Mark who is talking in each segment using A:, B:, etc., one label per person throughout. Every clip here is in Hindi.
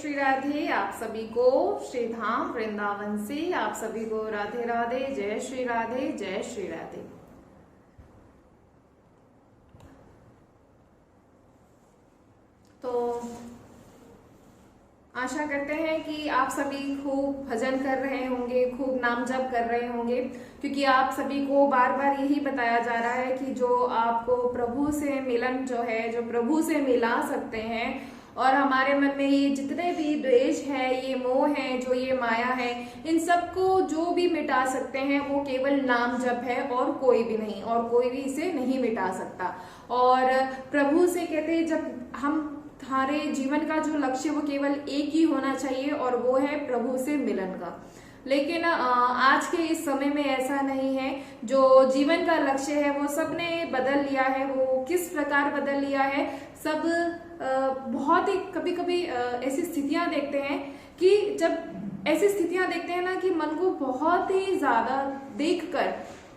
A: श्री राधे। आप सभी को श्री धाम वृंदावन से आप सभी को राधे राधे। जय श्री राधे, जय श्री राधे। तो आशा करते हैं कि आप सभी खूब भजन कर रहे होंगे, खूब नाम जप कर रहे होंगे, क्योंकि आप सभी को बार बार यही बताया जा रहा है कि जो आपको प्रभु से मिलन जो है, जो प्रभु से मिला सकते हैं, और हमारे मन में ये जितने भी द्वेष है, ये मोह है, जो ये माया है, इन सबको जो भी मिटा सकते हैं वो केवल नाम जप है और कोई भी नहीं, और कोई भी इसे नहीं मिटा सकता। और प्रभु से कहते हैं जब हम हमारे जीवन का जो लक्ष्य वो केवल एक ही होना चाहिए, और वो है प्रभु से मिलन का। लेकिन आज के इस समय में ऐसा नहीं है। जो जीवन का लक्ष्य है वो सबने बदल लिया है। वो किस प्रकार बदल लिया है, सब बहुत ही कभी कभी ऐसी स्थितियां देखते हैं कि जब ऐसी स्थितियां देखते हैं ना कि मन को बहुत ही ज्यादा देखकर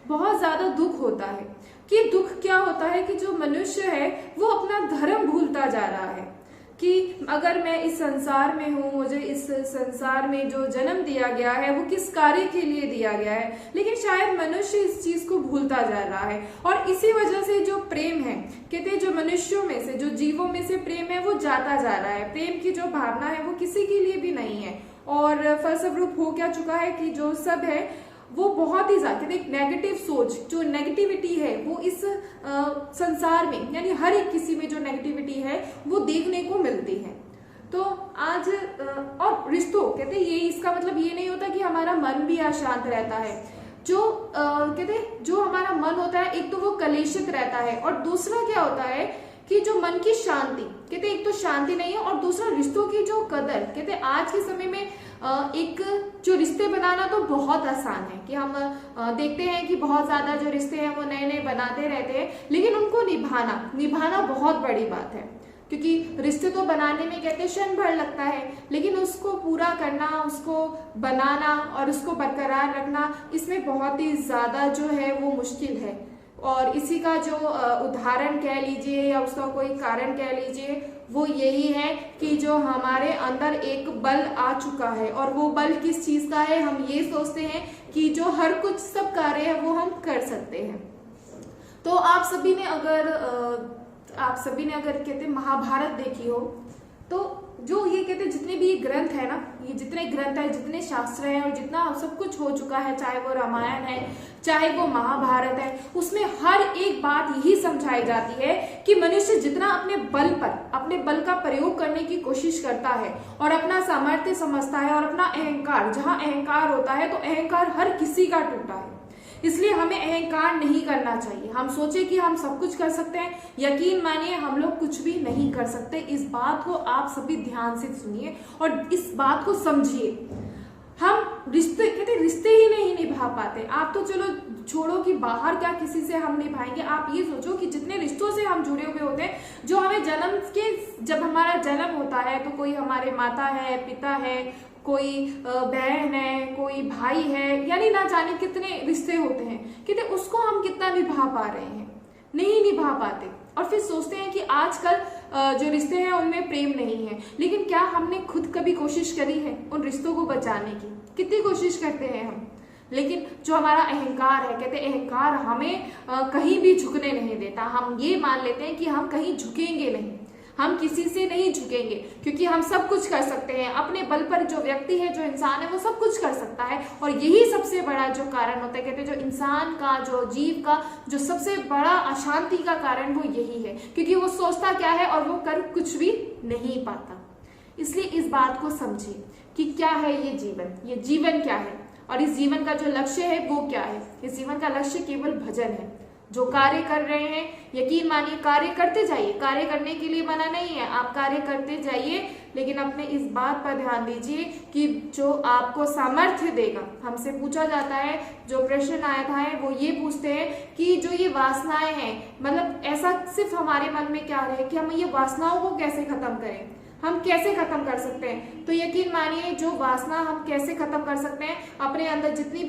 A: बहुत ज्यादा दुख होता है। कि दुख क्या होता है कि जो मनुष्य है वो अपना धर्म भूलता जा रहा है कि अगर मैं इस संसार में हूँ, मुझे इस संसार में जो जन्म दिया गया है वो किस कार्य के लिए दिया गया है, लेकिन शायद मनुष्य इस चीज को भूलता जा रहा है। और इसी वजह से जो प्रेम है, कहते हैं जो मनुष्यों में से, जो जीवों में से प्रेम है वो जाता जा रहा है। प्रेम की जो भावना है वो किसी के लिए भी नहीं है, और फलस्वरूप हो क्या चुका है कि जो सब है वो बहुत ही ज्यादा नेगेटिव सोच, जो नेगेटिविटी है वो इस संसार में, यानी हर एक किसी में जो नेगेटिविटी है वो देखने को मिलती है। तो आज और रिश्तों, कहते ये इसका मतलब ये नहीं होता कि हमारा मन भी अशांत रहता है। जो कहते जो हमारा मन होता है, एक तो वो कलेशित रहता है, और दूसरा क्या होता है कि जो मन की शांति, कहते एक तो शांति नहीं है, और दूसरा रिश्तों की जो कदर। कहते आज के समय में एक जो रिश्ते बनाना तो बहुत आसान है कि हम देखते हैं कि बहुत ज्यादा जो रिश्ते हैं वो नए नए बनाते रहते हैं, लेकिन उनको निभाना बहुत बड़ी बात है। क्योंकि रिश्ते तो बनाने में कहते क्षण भर लगता है, लेकिन उसको पूरा करना, उसको बनाना और उसको बरकरार रखना, इसमें बहुत ही ज्यादा जो है वो मुश्किल है। और इसी का जो उदाहरण कह लीजिए या उसका कोई कारण कह लीजिए, वो यही है कि जो हमारे अंदर एक बल आ चुका है, और वो बल किस चीज का है, हम ये सोचते हैं कि जो हर कुछ सब कार्य है वो हम कर सकते हैं। तो आप सभी ने अगर कहते महाभारत देखी हो, तो जो ये कहते जितने भी ग्रंथ है ना, ये जितने ग्रंथ है, जितने शास्त्र हैं, और जितना सब कुछ हो चुका है, चाहे वो रामायण है, चाहे वो महाभारत है, उसमें हर एक बात यही समझाई जाती है कि मनुष्य जितना अपने बल का प्रयोग करने की कोशिश करता है और अपना सामर्थ्य समझता है, और अपना अहंकार, जहां अहंकार होता है तो अहंकार हर किसी का टूटा है। इसलिए हमें अहंकार नहीं करना चाहिए। हम सोचे कि हम सब कुछ कर सकते हैं, यकीन मानिए हम लोग कुछ भी नहीं कर सकते। इस बात को आप सभी ध्यान से सुनिए और इस बात को समझिए। हम रिश्ते ही नहीं निभा पाते। आप तो चलो छोड़ो कि बाहर क्या किसी से हम निभाएंगे, आप ये सोचो कि जितने रिश्तों से हम जुड़े हुए होते हैं, जो हमें जब हमारा जन्म होता है तो कोई हमारे माता है, पिता है, कोई बहन है, कोई भाई है, यानी ना जाने कितने रिश्ते होते हैं, कहते उसको हम कितना निभा पा रहे हैं, नहीं निभा पाते। और फिर सोचते हैं कि आजकल जो रिश्ते हैं उनमें प्रेम नहीं है, लेकिन क्या हमने खुद कभी कोशिश करी है उन रिश्तों को बचाने की? कितनी कोशिश करते हैं हम, लेकिन जो हमारा अहंकार है, कहते अहंकार हमें कहीं भी झुकने नहीं देता। हम ये मान लेते हैं कि हम कहीं झुकेंगे नहीं, हम किसी से नहीं झुकेंगे, क्योंकि हम सब कुछ कर सकते हैं। अपने बल पर जो व्यक्ति है, जो इंसान है, वो सब कुछ कर सकता है। और यही सबसे बड़ा जो कारण होता है, कहते हैं जो इंसान का, जो जीव का जो सबसे बड़ा अशांति का कारण वो यही है, क्योंकि वो सोचता क्या है और वो कर कुछ भी नहीं पाता। इसलिए इस बात को समझिए कि क्या है ये जीवन क्या है, और इस जीवन का जो लक्ष्य है वो क्या है। इस जीवन का लक्ष्य केवल भजन है। जो कार्य कर रहे हैं, यकीन मानिए कार्य करते जाइए, कार्य करने के लिए मना नहीं है, आप कार्य करते जाइए, लेकिन अपने इस बात पर ध्यान दीजिए कि जो आपको सामर्थ्य देगा। हमसे पूछा जाता है, जो प्रश्न आया था वो ये पूछते हैं कि जो ये वासनाएं हैं, मतलब ऐसा सिर्फ हमारे मन में क्या रहे कि हम ये वासनाओं को कैसे खत्म करें, हम कैसे खत्म कर सकते हैं। तो यकीन मानिए जो वासना हम कैसे खत्म कर सकते हैं, अपने अंदर जितनी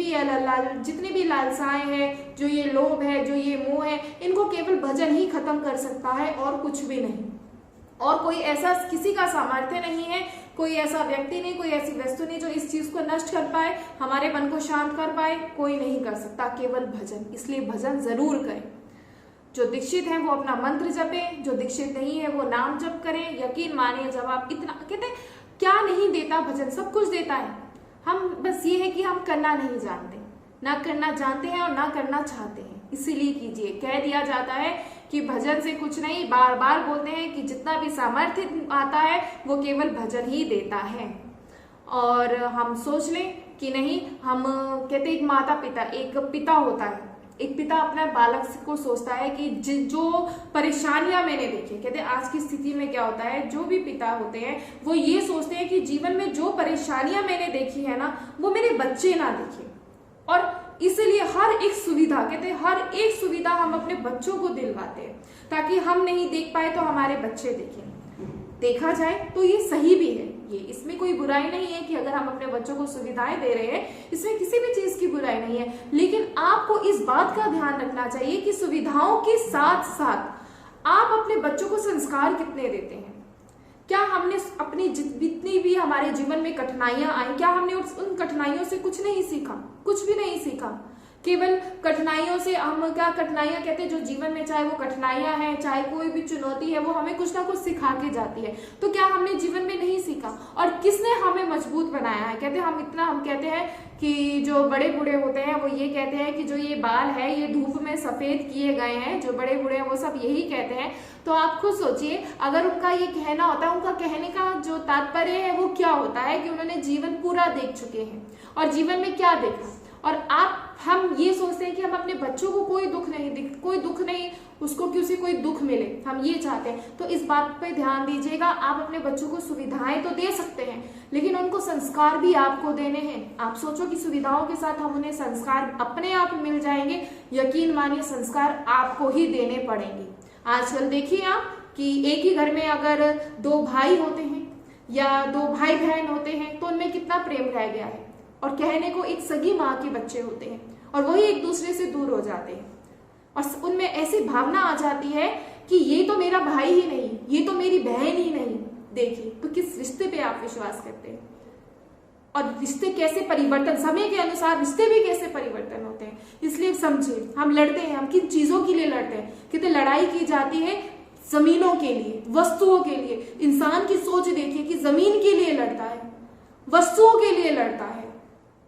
A: भी लालसाएं हैं, जो ये लोभ है, जो ये मोह है, इनको केवल भजन ही खत्म कर सकता है और कुछ भी नहीं। और कोई ऐसा किसी का सामर्थ्य नहीं है, कोई ऐसा व्यक्ति नहीं, कोई ऐसी वस्तु नहीं जो इस चीज को नष्ट कर पाए, हमारे मन को शांत कर पाए, कोई नहीं कर सकता, केवल भजन। इसलिए भजन जरूर करें। जो दीक्षित हैं वो अपना मंत्र जपें, जो दीक्षित नहीं है वो नाम जप करें। यकीन मानिए, जब आप इतना कहते हैं क्या नहीं देता भजन, सब कुछ देता है। हम बस ये है कि हम करना नहीं जानते, ना करना जानते हैं और ना करना चाहते हैं, इसीलिए कीजिए। कह दिया जाता है कि भजन से कुछ नहीं, बार बार बोलते हैं कि जितना भी सामर्थ्य आता है वो केवल भजन ही देता है। और हम सोच लें कि नहीं, हम कहते एक माता पिता, एक पिता होता है, एक पिता अपना बालक को सोचता है कि जो परेशानियां मैंने देखी, कहते आज की स्थिति में क्या होता है, जो भी पिता होते हैं वो ये सोचते हैं कि जीवन में जो परेशानियां मैंने देखी है ना, वो मेरे बच्चे ना देखें। और इसलिए हर एक सुविधा, कहते हैं हर एक सुविधा हम अपने बच्चों को दिलवाते हैं, ताकि हम नहीं देख पाए तो हमारे बच्चे देखें। देखा जाए तो ये सही भी है, ये इसमें कोई बुराई नहीं है कि अगर हम अपने बच्चों को सुविधाएं दे रहे हैं, इसमें किसी भी चीज की बुराई नहीं है। लेकिन आपको इस बात का ध्यान रखना चाहिए कि सुविधाओं के साथ साथ आप अपने बच्चों को संस्कार कितने देते हैं। क्या हमने अपनी जितनी भी हमारे जीवन में कठिनाइयां आई, क्या हमने उन कठिनाइयों से कुछ नहीं सीखा? कुछ भी नहीं सीखा। केवल कठिनाइयों से हम क्या, कठिनाइयां कहते हैं जो जीवन में, चाहे वो कठिनाइयां हैं, चाहे कोई भी चुनौती है, वो हमें कुछ ना कुछ सिखा के जाती है। तो क्या हमने जीवन में नहीं सीखा? और किसने हमें मजबूत बनाया है? कहते हैं हम कहते हैं कि जो बड़े बूढ़े होते हैं वो ये कहते हैं कि जो ये बाल है ये धूप में सफेद किए गए हैं, जो बड़े बूढ़े हैं वो सब यही कहते हैं। तो आप खुद सोचिए, अगर उनका ये कहना होता है, उनका कहने का जो तात्पर्य है वो क्या होता है कि उन्होंने जीवन पूरा देख चुके हैं और जीवन में क्या देखा। और हम ये सोचते हैं कि हम अपने बच्चों को कोई दुख नहीं, उसको किसी कोई दुख मिले, हम ये चाहते हैं। तो इस बात पे ध्यान दीजिएगा, आप अपने बच्चों को सुविधाएं तो दे सकते हैं, लेकिन उनको संस्कार भी आपको देने हैं। आप सोचो कि सुविधाओं के साथ हम उन्हें संस्कार अपने आप मिल जाएंगे, यकीन मानिए संस्कार आपको ही देने पड़ेंगे। आजकल देखिए आप कि एक ही घर में अगर 2 भाई होते हैं या 2 भाई बहन होते हैं तो उनमें कितना प्रेम रह गया है। और कहने को एक सगी माँ के बच्चे होते हैं और वही एक दूसरे से दूर हो जाते हैं और उनमें ऐसी भावना आ जाती है कि ये तो मेरा भाई ही नहीं, ये तो मेरी बहन ही नहीं। देखिए तो किस रिश्ते पे आप विश्वास करते हैं? और रिश्ते कैसे परिवर्तन, समय के अनुसार रिश्ते भी कैसे परिवर्तन होते हैं। इसलिए समझिए, हम लड़ते हैं, हम किन चीजों के लिए लड़ते हैं? कितने लड़ाई की जाती है जमीनों के लिए, वस्तुओं के लिए। इंसान की सोच देखिए कि जमीन के लिए लड़ता है, वस्तुओं के लिए लड़ता है,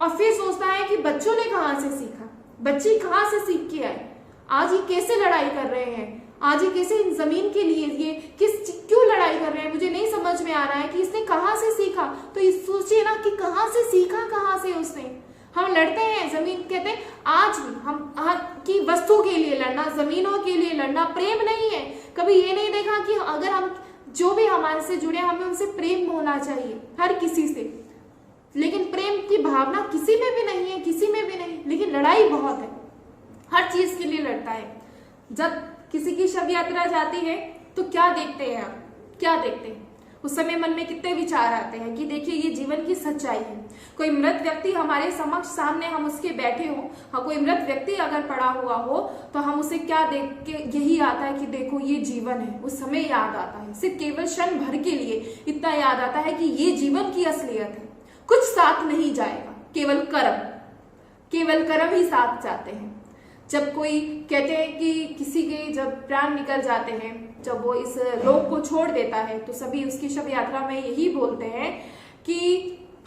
A: और फिर सोचता है कि बच्चों ने कहां से सीखा, बच्चे कहां से सीख के आए, आज ये कैसे लड़ाई कर रहे हैं, आज ये कैसे इन जमीन के लिए ये क्यों लड़ाई कर रहे हैं, मुझे नहीं समझ में आ रहा है कि इसने कहां से सीखा। तो ये सोचिए ना कि कहां से सीखा, कहां से उसने। हम लड़ते हैं जमीन, कहते हैं आज भी हम की वस्तु के लिए लड़ना, जमीनों के लिए लड़ना प्रेम नहीं है। कभी ये नहीं देखा कि अगर हम जो भी हमारे से जुड़े, हमें उनसे प्रेम होना चाहिए, हर किसी से। लेकिन प्रेम की भावना किसी में भी नहीं है, किसी में भी नहीं। लेकिन लड़ाई बहुत है, हर चीज के लिए लड़ता है। जब किसी की शव यात्रा जाती है तो क्या देखते हैं आप, क्या देखते हैं? उस समय मन में कितने विचार आते हैं कि देखिए ये जीवन की सच्चाई है। कोई मृत व्यक्ति हमारे समक्ष सामने, हम उसके बैठे हो, हाँ कोई मृत व्यक्ति अगर पड़ा हुआ हो तो हम उसे क्या देख के यही आता है कि देखो ये जीवन है। उस समय याद आता है, सिर्फ केवल क्षण भर के लिए इतना याद आता है कि ये जीवन की असलियत है। कुछ साथ नहीं जाएगा, केवल कर्म ही साथ जाते हैं। जब कोई कहते हैं कि किसी के जब प्राण निकल जाते हैं, जब वो इस लोक को छोड़ देता है, तो सभी उसकी शव यात्रा में यही बोलते हैं कि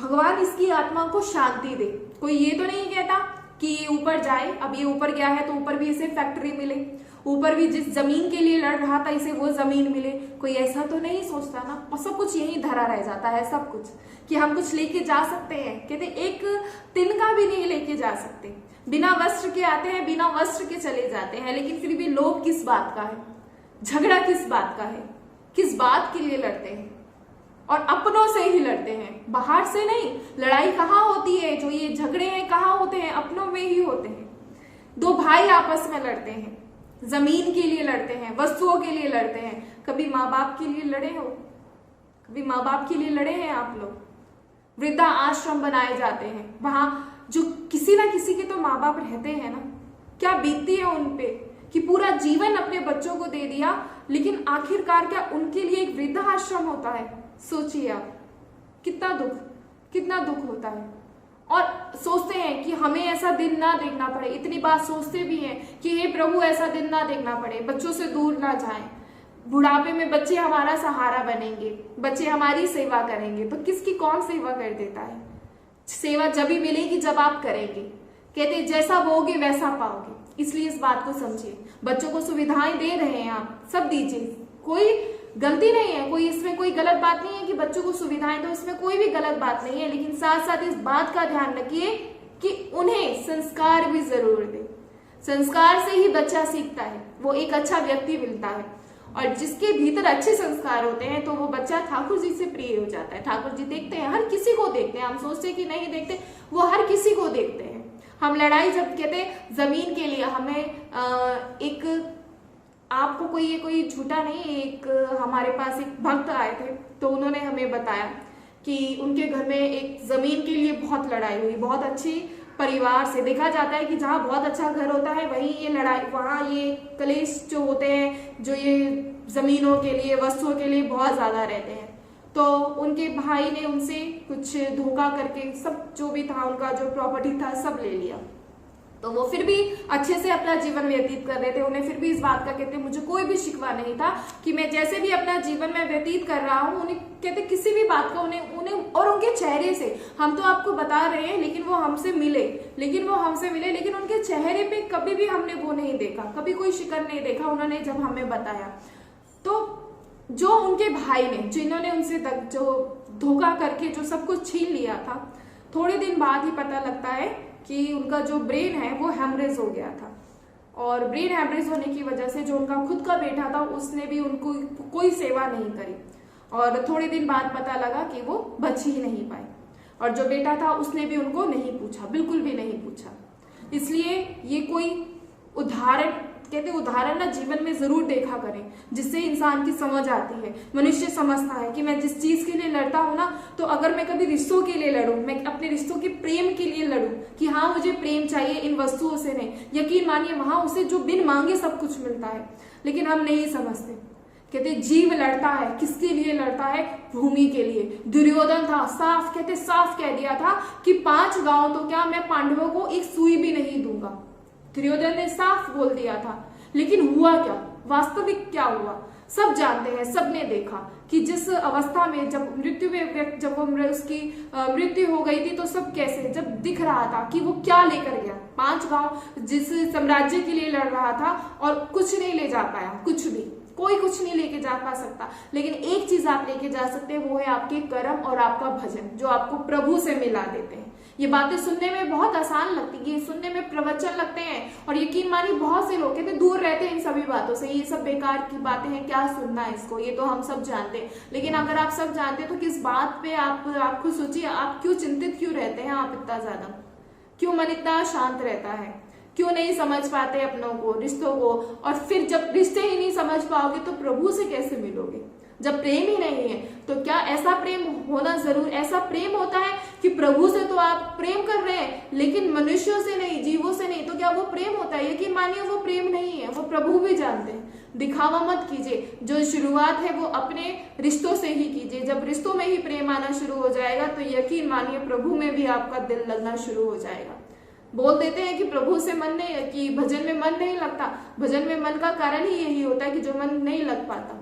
A: भगवान इसकी आत्मा को शांति दे। कोई ये तो नहीं कहता कि ये ऊपर जाए, अब ये ऊपर गया है तो ऊपर भी इसे फैक्ट्री मिले, ऊपर भी जिस जमीन के लिए लड़ रहा था इसे वो जमीन मिले। कोई ऐसा तो नहीं सोचता ना। और सब कुछ यही धरा रह जाता है, सब कुछ कि हम कुछ लेके जा सकते हैं। कहते एक तिनका भी नहीं लेके जा सकते, बिना वस्त्र के आते हैं, बिना वस्त्र के चले जाते हैं। लेकिन फिर भी लोभ किस बात का है, झगड़ा किस बात का है, किस बात के लिए लड़ते हैं? और अपनों से ही लड़ते हैं, बाहर से नहीं। लड़ाई कहाँ होती है, जो ये झगड़े हैं कहाँ होते हैं? अपनों में ही होते हैं। 2 भाई आपस में लड़ते हैं, जमीन के लिए लड़ते हैं, वस्तुओं के लिए लड़ते हैं। कभी माँ बाप के लिए लड़े हो? कभी माँ बाप के लिए लड़े हैं आप लोग? वृद्धा आश्रम बनाए जाते हैं, वहां जो किसी ना किसी के तो माँ बाप रहते हैं ना, क्या बीतती है उन पे कि पूरा जीवन अपने बच्चों को दे दिया, लेकिन आखिरकार क्या उनके लिए एक वृद्धा आश्रम होता है? सोचिए आप, कितना दुख होता है। और सोचते हैं कि हमें ऐसा दिन ना देखना पड़े, इतनी बात सोचते भी हैं कि हे प्रभु ऐसा दिन ना देखना पड़े, बच्चों से दूर ना जाएं, बुढ़ापे में बच्चे हमारा सहारा बनेंगे, बच्चे हमारी सेवा करेंगे। तो किसकी कौन सेवा कर देता है? सेवा जब भी मिलेगी जब आप करेंगे। कहते जैसा बोगे वैसा पाओगे। इसलिए इस बात को समझिए। बच्चों को सुविधाएं दे रहे हैं आप, सब दीजिए, कोई गलती नहीं है, कोई इसमें कोई गलत बात नहीं है कि बच्चों को सुविधाएं, तो इसमें कोई भी गलत बात नहीं है। लेकिन साथ साथ इस बात का ध्यान रखिए कि उन्हें संस्कार भी जरूर दे। संस्कार से ही बच्चा सीखता है, वो एक अच्छा व्यक्ति मिलता है। और जिसके भीतर अच्छे संस्कार होते हैं तो वो बच्चा ठाकुर जी से प्रिय हो जाता है। ठाकुर जी देखते हैं, हर किसी को देखते हैं। हम सोचते हैं कि नहीं देखते, वो हर किसी को देखते हैं। हम लड़ाई जब कहते जमीन के लिए, हमें एक आपको कोई झूठा नहीं, एक हमारे पास एक भक्त आए थे तो उन्होंने हमें बताया कि उनके घर में एक जमीन के लिए बहुत लड़ाई हुई। बहुत अच्छी परिवार से, देखा जाता है कि जहाँ बहुत अच्छा घर होता है वहीं ये लड़ाई, वहाँ ये कलेश जो होते हैं, जो ये जमीनों के लिए, वस्तुओं के लिए बहुत ज्यादा रहते हैं। तो उनके भाई ने उनसे कुछ धोखा करके सब जो भी था, उनका जो प्रॉपर्टी था सब ले लिया। तो वो फिर भी अच्छे से अपना जीवन व्यतीत कर रहे थे। उन्हें फिर भी इस बात का कहते मुझे कोई भी शिकवा नहीं था कि मैं जैसे भी अपना जीवन में व्यतीत कर रहा हूँ, उन्हें कहते किसी भी बात का उन्हें और उनके चेहरे से, हम तो आपको बता रहे हैं लेकिन वो हमसे मिले, लेकिन उनके चेहरे पे कभी भी हमने वो नहीं देखा, कभी कोई शिकन नहीं देखा उन्होंने जब हमें बताया। तो जो उनके भाई ने, जिन्होंने उनसे जो धोखा करके जो सब कुछ छीन लिया था, थोड़े दिन बाद ही पता लगता है कि उनका जो ब्रेन है वो हेमरेज हो गया था। और ब्रेन हेमरेज होने की वजह से जो उनका खुद का बेटा था उसने भी उनको कोई सेवा नहीं करी। और थोड़े दिन बाद पता लगा कि वो बच ही नहीं पाए। और जो बेटा था उसने भी उनको नहीं पूछा, बिल्कुल भी नहीं पूछा। इसलिए ये कोई उदाहरण ना जीवन में जरूर देखा करें, जिससे इंसान की समझ आती है। मनुष्य समझता है कि मैं जिस चीज के लिए लड़ता हूं ना, तो अगर मैं कभी रिश्तों के लिए लड़ूं, मैं अपने रिश्तों के प्रेम के लिए लड़ूं कि हाँ मुझे प्रेम चाहिए, इन वस्तुओं से नहीं। यकीन मानिए वहां उसे जो बिन मांगे सब कुछ मिलता है। लेकिन हम नहीं समझते। कहते जीव लड़ता है, किसके लिए लड़ता है? भूमि के लिए। दुर्योधन था, साफ कह दिया था कि 5 गांव तो क्या, मैं पांडवों को एक सुई भी नहीं दूंगा। दुर्योधन ने साफ बोल दिया था। लेकिन हुआ क्या? वास्तविक क्या हुआ? सब जानते हैं, सबने देखा कि जिस अवस्था में जब उसकी मृत्यु हो गई थी, तो सब कैसे, जब दिख रहा था कि वो क्या लेकर गया, 5 गांव जिस साम्राज्य के लिए लड़ रहा था और कुछ नहीं ले जा पाया, कुछ भी, कोई कुछ नहीं लेके जा पा सकता। लेकिन एक चीज आप लेके जा सकते हैं, वो है आपके कर्म और आपका भजन, जो आपको प्रभु से मिला देते हैं। ये बातें सुनने में बहुत आसान लगती है, सुनने में प्रवचन लगते हैं, और यकीन मानिए बहुत से लोग कहते दूर रहते हैं इन सभी बातों से, ये सब बेकार की बातें हैं, क्या सुनना है इसको, ये तो हम सब जानते हैं। लेकिन अगर आप सब जानते हैं तो किस बात पे आप खुद सोचिए, आप क्यों चिंतित क्यों रहते हैं? आप इतना ज्यादा क्यों, मन इतना शांत रहता है? क्यों नहीं समझ पाते अपनों को, रिश्तों को? और फिर जब रिश्ते ही नहीं समझ पाओगे तो प्रभु से कैसे मिलोगे? जब प्रेम ही नहीं है तो क्या ऐसा प्रेम होना जरूर, ऐसा प्रेम होता है कि प्रभु से तो आप प्रेम कर रहे हैं लेकिन मनुष्यों से नहीं, जीवों से नहीं, तो क्या वो प्रेम होता है? यकीन मानिए वो प्रेम नहीं है, वो प्रभु भी जानते हैं। दिखावा मत कीजिए, जो शुरुआत है वो अपने रिश्तों से ही कीजिए। जब रिश्तों में ही प्रेम आना शुरू हो जाएगा तो यकीन मानिए प्रभु में भी आपका दिल लगना शुरू हो जाएगा। बोल देते हैं कि प्रभु से मन नहीं, कि भजन में मन नहीं लगता। भजन में मन का कारण ही यही होता है कि जो मन नहीं लग पाता।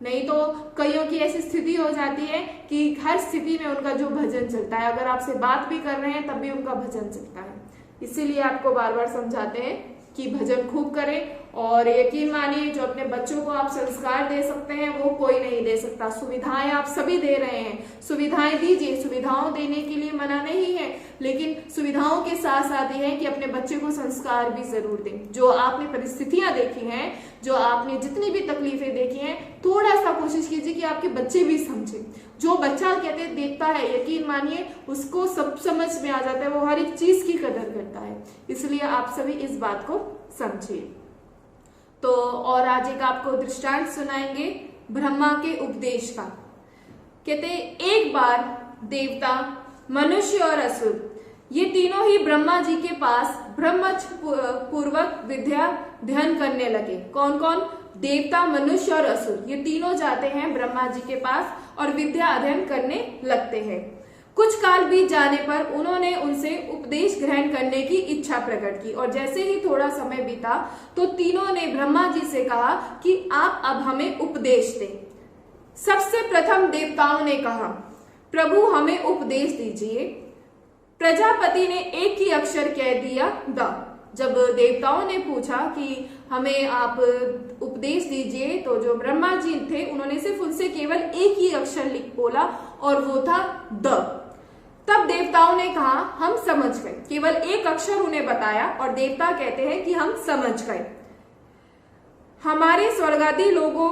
A: नहीं तो कईयों की ऐसी स्थिति हो जाती है कि हर स्थिति में उनका जो भजन चलता है, अगर आपसे बात भी कर रहे हैं तब भी उनका भजन चलता है। इसीलिए आपको बार बार समझाते हैं कि भजन खूब करें। और यकीन मानिए जो अपने बच्चों को आप संस्कार दे सकते हैं वो कोई नहीं दे सकता। सुविधाएं आप सभी दे रहे हैं, सुविधाएं दीजिए, सुविधाओं देने के लिए मना नहीं है, लेकिन सुविधाओं के साथ साथ ये है कि अपने बच्चे को संस्कार भी जरूर दें। जो आपने परिस्थितियां देखी हैं, जो आपने जितनी भी तकलीफें देखी हैं, थोड़ा सा कोशिश कीजिए कि आपके बच्चे भी समझे। जो बच्चा कहते देखता है, यकीन मानिए उसको सब समझ में आ जाता है, वो हर एक चीज की कदर करता है। इसलिए आप सभी इस बात को समझिए। तो और आज एक आपको दृष्टांत सुनाएंगे ब्रह्मा के उपदेश का। कहते एक बार देवता, मनुष्य और असुर ये तीनों ही ब्रह्मा जी के पास ब्रह्मचर्य पूर्वक विद्या ध्यान करने लगे। कौन कौन? देवता, मनुष्य और असुर, ये तीनों जाते हैं ब्रह्मा जी के पास और विद्या अध्ययन करने लगते हैं। कुछ काल बीत जाने पर उन्होंने उनसे उपदेश ग्रहण करने की इच्छा प्रकट की और जैसे ही थोड़ा समय बीता तो तीनों ने ब्रह्मा जी से कहा कि आप अब हमें उपदेश दें। सबसे प्रथम देवताओं ने कहा, प्रभु हमें उपदेश दीजिए। प्रजापति ने एक ही अक्षर कह दिया, द। जब देवताओं ने पूछा कि हमें आप उपदेश दीजिए तो जो ब्रह्मा जी थे उन्होंने सिर्फ उनसे केवल एक ही अक्षर लिख बोला और वो था द। तब देवताओं ने कहा हम समझ गए। केवल एक अक्षर उन्हें बताया और देवता कहते हैं कि हम समझ गए। हमारे स्वर्गादि लोगों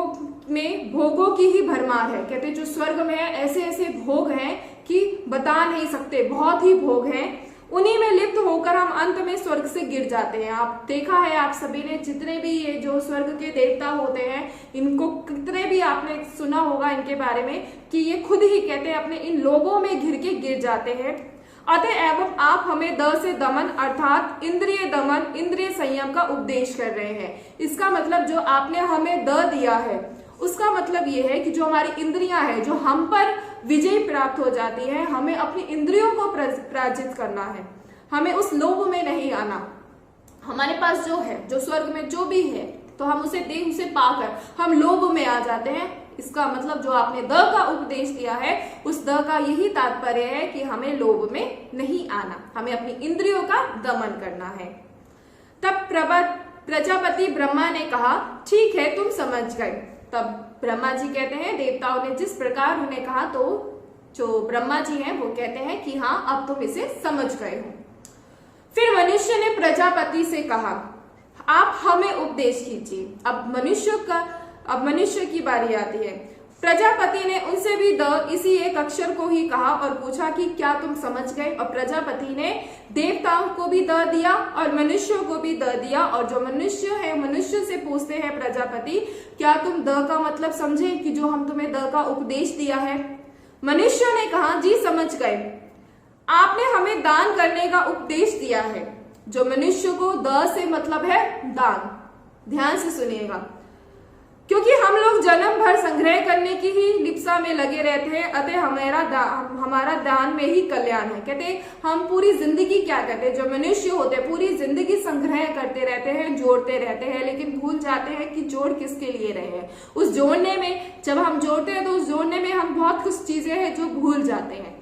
A: में भोगों की ही भरमार है। कहते जो स्वर्ग में है ऐसे ऐसे भोग हैं कि बता नहीं सकते, बहुत ही भोग हैं। उन्हीं में लिप्त होकर हम अंत में स्वर्ग से गिर जाते हैं। आप देखा है आप सभी ने, जितने भी ये जो स्वर्ग के देवता होते हैं इनको कितने भी आपने सुना होगा इनके बारे में कि ये खुद ही कहते हैं अपने इन लोगों में घिर के गिर जाते हैं। अतः एवं आप हमें द से दमन अर्थात इंद्रिय दमन, इंद्रिय संयम का उपदेश कर रहे हैं। इसका मतलब जो आपने हमें द दिया है उसका मतलब ये है कि जो हमारी इंद्रियां हैं जो हम पर विजय प्राप्त हो जाती है, हमें अपनी इंद्रियों को पराजित करना है। हमें उस लोभ में नहीं आना। हमारे पास जो है, जो स्वर्ग में जो भी है तो हम उसे दे, उसे पाकर हम लोभ में आ जाते हैं। इसका मतलब जो आपने द का उपदेश दिया है उस द का यही तात्पर्य है कि हमें लोभ में नहीं आना, हमें अपनी इंद्रियों का दमन करना है। तब प्रजापति ब्रह्मा ने कहा ठीक है तुम समझ गए। तब ब्रह्मा जी कहते हैं देवताओं ने जिस प्रकार उन्हें कहा तो जो ब्रह्मा जी हैं वो कहते हैं कि हाँ अब तुम इसे समझ गए हो। फिर मनुष्य ने प्रजापति से कहा आप हमें उपदेश कीजिए। अब मनुष्य की बारी आती है। प्रजापति ने उनसे भी द इसी एक अक्षर को ही कहा और पूछा कि क्या तुम समझ गए। और प्रजापति ने देवताओं को भी द दिया और मनुष्यों को भी द दिया। और जो मनुष्य है मनुष्य से पूछते हैं प्रजापति क्या तुम द का मतलब समझे कि जो हम तुम्हें द का उपदेश दिया है। मनुष्य ने कहा जी समझ गए, आपने हमें दान करने का उपदेश दिया है। जो मनुष्य को द से मतलब है दान। ध्यान से सुनिएगा, क्योंकि हम लोग जन्म भर संग्रह करने की ही लिप्सा में लगे रहते हैं, अतः हमारा दान में ही कल्याण है। कहते हम पूरी जिंदगी क्या करते हैं, जो मनुष्य होते हैं पूरी जिंदगी संग्रह करते रहते हैं, जोड़ते रहते हैं, लेकिन भूल जाते हैं कि जोड़ किसके लिए रहे हैं। उस जोड़ने में जब हम जोड़ते हैं तो उस जोड़ने में हम बहुत कुछ चीजें हैं जो भूल जाते हैं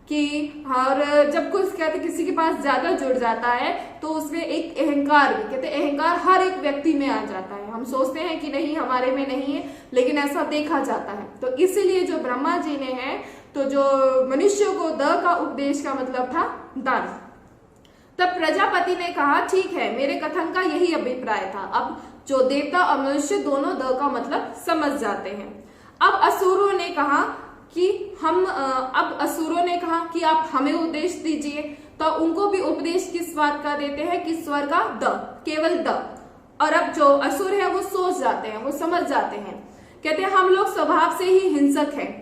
A: कि और जब कुछ कहते किसी के पास ज्यादा जुड़ जाता है तो उसमें एक अहंकार भी, कहते अहंकार हर एक व्यक्ति में आ जाता है। हम सोचते हैं कि नहीं हमारे में नहीं है, लेकिन ऐसा देखा जाता है। तो इसीलिए जो ब्रह्मा जी ने है तो जो मनुष्य को द का उपदेश का मतलब था दान। तब प्रजापति ने कहा ठीक है मेरे कथन का यही अभिप्राय था। अब जो देवता और मनुष्य दोनों द का मतलब समझ जाते हैं। अब असुरों ने कहा कि आप हमें उपदेश दीजिए। तो उनको भी उपदेश किस बात का देते हैं कि स्वर का द, केवल द। और अब जो असुर है वो सोच जाते हैं, वो समझ जाते हैं। कहते हैं हम लोग स्वभाव से ही हिंसक हैं।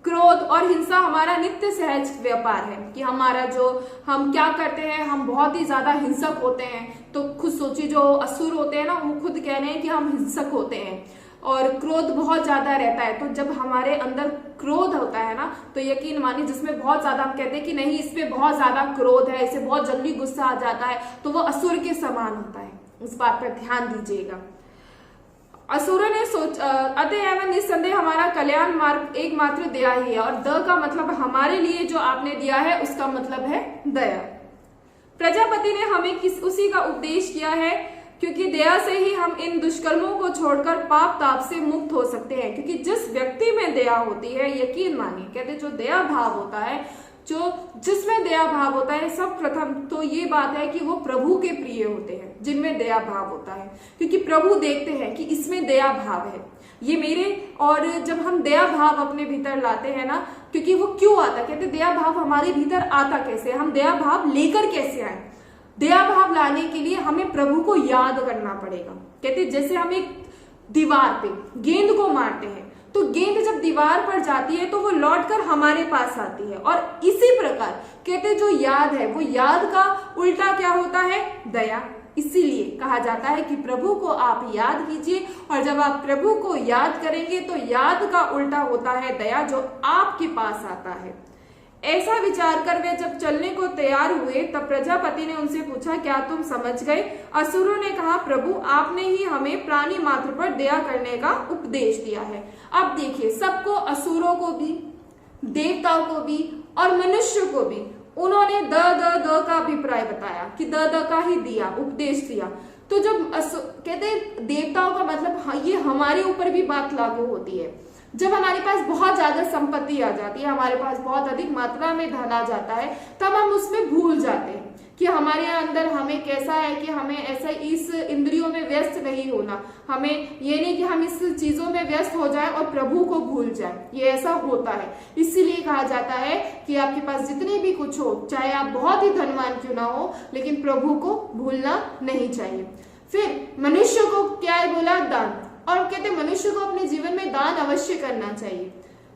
A: क्रोध और हिंसा हमारा नित्य सहज व्यापार है कि हमारा जो हम क्या करते हैं हम बहुत ही ज्यादा हिंसक होते हैं। तो खुद सोचिए जो असुर होते हैं ना वो खुद कह रहे हैं कि हम हिंसक होते हैं और क्रोध बहुत ज्यादा रहता है। तो जब हमारे अंदर क्रोध होता है ना तो यकीन मानिए जिसमें बहुत ज्यादा हम कहते हैं कि नहीं इस पे बहुत ज्यादा क्रोध है, इसे बहुत जल्दी गुस्सा आ जाता है, तो वो असुर के समान होता है। इस बात पर ध्यान दीजिएगा। असुरों ने अतः एवं निस्संदेह हमारा कल्याण मार्ग एकमात्र दया ही है। और द का मतलब हमारे लिए जो आपने दिया है उसका मतलब है दया। प्रजापति ने हमें उसी का उपदेश किया है क्योंकि दया से ही हम इन दुष्कर्मों को छोड़कर पाप ताप से मुक्त हो सकते हैं। क्योंकि जिस व्यक्ति में दया होती है यकीन मानिए कहते जो दया भाव होता है, जो जिसमें दया भाव होता है, सब प्रथम तो ये बात है कि वो प्रभु के प्रिय होते हैं जिनमें दया भाव होता है। क्योंकि प्रभु देखते हैं कि इसमें दया भाव है ये मेरे। और जब हम दया भाव अपने भीतर लाते हैं ना, क्योंकि वो क्यों आता, कहते दया भाव हमारे भीतर आता कैसे, हम दया भाव लेकर कैसे आए। दया भाव लाने के लिए हमें प्रभु को याद करना पड़ेगा। कहते जैसे हम एक दीवार पे गेंद को मारते हैं तो गेंद जब दीवार पर जाती है तो वो लौटकर हमारे पास आती है। और इसी प्रकार कहते जो याद है वो याद का उल्टा क्या होता है, दया। इसीलिए कहा जाता है कि प्रभु को आप याद कीजिए, और जब आप प्रभु को याद करेंगे तो याद का उल्टा होता है दया, जो आपके पास आता है। ऐसा विचार कर वे जब चलने को तैयार हुए तब प्रजापति ने उनसे पूछा, क्या तुम समझ गए? असुरों ने कहा, प्रभु आपने ही हमें प्राणी मात्र पर दया करने का उपदेश दिया है। अब देखिए, सबको, असुरों को भी, देवताओं को भी और मनुष्य को भी उन्होंने द का अभिप्राय बताया कि द का ही दिया, उपदेश दिया। तो जब कहते हैं देवताओं का मतलब, हाँ, ये हमारे ऊपर भी बात लागू होती है। जब हमारे पास बहुत ज्यादा संपत्ति आ जाती है, हमारे पास बहुत अधिक मात्रा में धन आ जाता है, तब हम उसमें भूल जाते हैं कि हमारे अंदर हमें कैसा है कि हमें ऐसा इस इंद्रियों में व्यस्त नहीं होना। हमें ये नहीं कि हम इस चीजों में व्यस्त हो जाए और प्रभु को भूल जाए, ये ऐसा होता है। इसीलिए कहा जाता है कि आपके पास जितने भी कुछ हो, चाहे आप बहुत ही धनवान क्यों ना हो, लेकिन प्रभु को भूलना नहीं चाहिए। फिर मनुष्य को क्या है बोला? दान। और कहते मनुष्य को अपने जीवन में दान अवश्य करना चाहिए,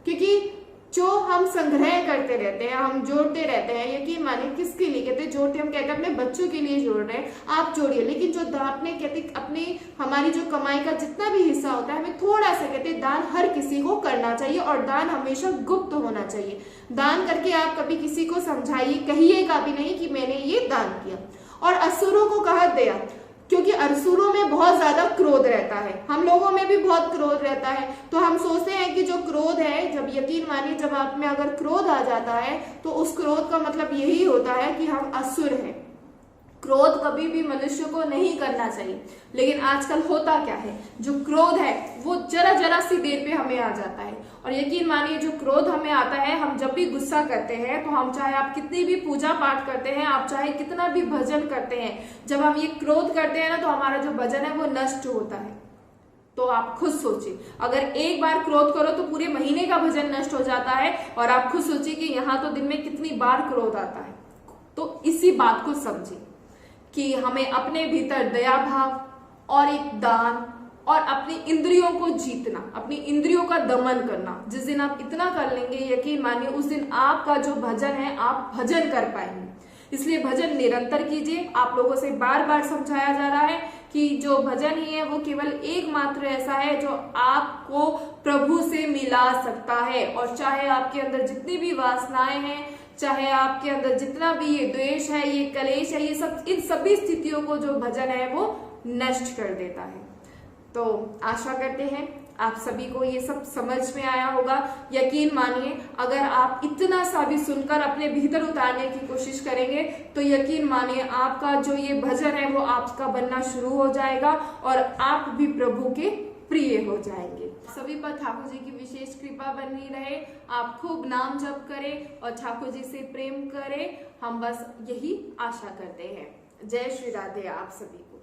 A: क्योंकि जो हम संग्रह करते रहते हैं, हम जोड़ते रहते हैं, यकीन माने किसके लिए कहते जोड़ते, हम कहते हैं अपने बच्चों के लिए जोड़ रहे हैं, आप जोड़िए, लेकिन जो आपने कहते अपने हमारी जो कमाई का जितना भी हिस्सा होता है, हमें थोड़ा सा कहते दान हर किसी को करना चाहिए, और दान हमेशा गुप्त होना चाहिए। दान करके आप कभी किसी को समझाइए, कहिएगा भी नहीं कि मैंने ये दान किया। और असुरों को कहा दया, क्योंकि असुरों में बहुत ज्यादा क्रोध रहता है, हम लोगों में भी बहुत क्रोध रहता है। तो हम सोचते हैं कि जो क्रोध है, जब यकीन मानिए जब आप में अगर क्रोध आ जाता है तो उस क्रोध का मतलब यही होता है कि हम असुर हैं। क्रोध कभी भी मनुष्य को नहीं करना चाहिए, लेकिन आजकल होता क्या है, जो क्रोध है वो जरा सी देर पे हमें आ जाता है। और यकीन मानिए जो क्रोध हमें आता है, हम जब भी गुस्सा करते हैं तो हम चाहे आप कितनी भी पूजा पाठ करते हैं, आप चाहे कितना भी भजन करते हैं, जब हम ये क्रोध करते हैं ना तो हमारा जो भजन है वो नष्ट होता है। तो आप खुद सोचिए, अगर एक बार क्रोध करो तो पूरे महीने का भजन नष्ट हो जाता है। और आप खुद सोचिए कि यहाँ तो दिन में कितनी बार क्रोध आता है। तो इसी बात को समझिए कि हमें अपने भीतर दया भाव और एक दान और अपनी इंद्रियों को जीतना, अपनी इंद्रियों का दमन करना, जिस दिन आप इतना कर लेंगे, यकीन मानिए उस दिन आपका जो भजन है आप भजन कर पाएंगे। इसलिए भजन निरंतर कीजिए। आप लोगों से बार बार समझाया जा रहा है कि जो भजन ही है वो केवल एकमात्र ऐसा है जो आपको प्रभु से मिला सकता है। और चाहे आपके अंदर जितनी भी वासनाएं हैं, चाहे आपके अंदर जितना भी ये द्वेष है, ये कलेश है, ये सब, इन सभी स्थितियों को जो भजन है वो नष्ट कर देता है। तो आशा करते हैं आप सभी को ये सब समझ में आया होगा। यकीन मानिए अगर आप इतना सा भी सुनकर अपने भीतर उतारने की कोशिश करेंगे तो यकीन मानिए आपका जो ये भजन है वो आपका बनना शुरू हो जाएगा और आप भी प्रभु के प्रिय हो जाएंगे। सभी पर ठाकुर जी की विशेष कृपा बनी रहे। आप खूब नाम जप करें और ठाकुर जी से प्रेम करें। हम बस यही आशा करते हैं। जय श्री राधे आप सभी को।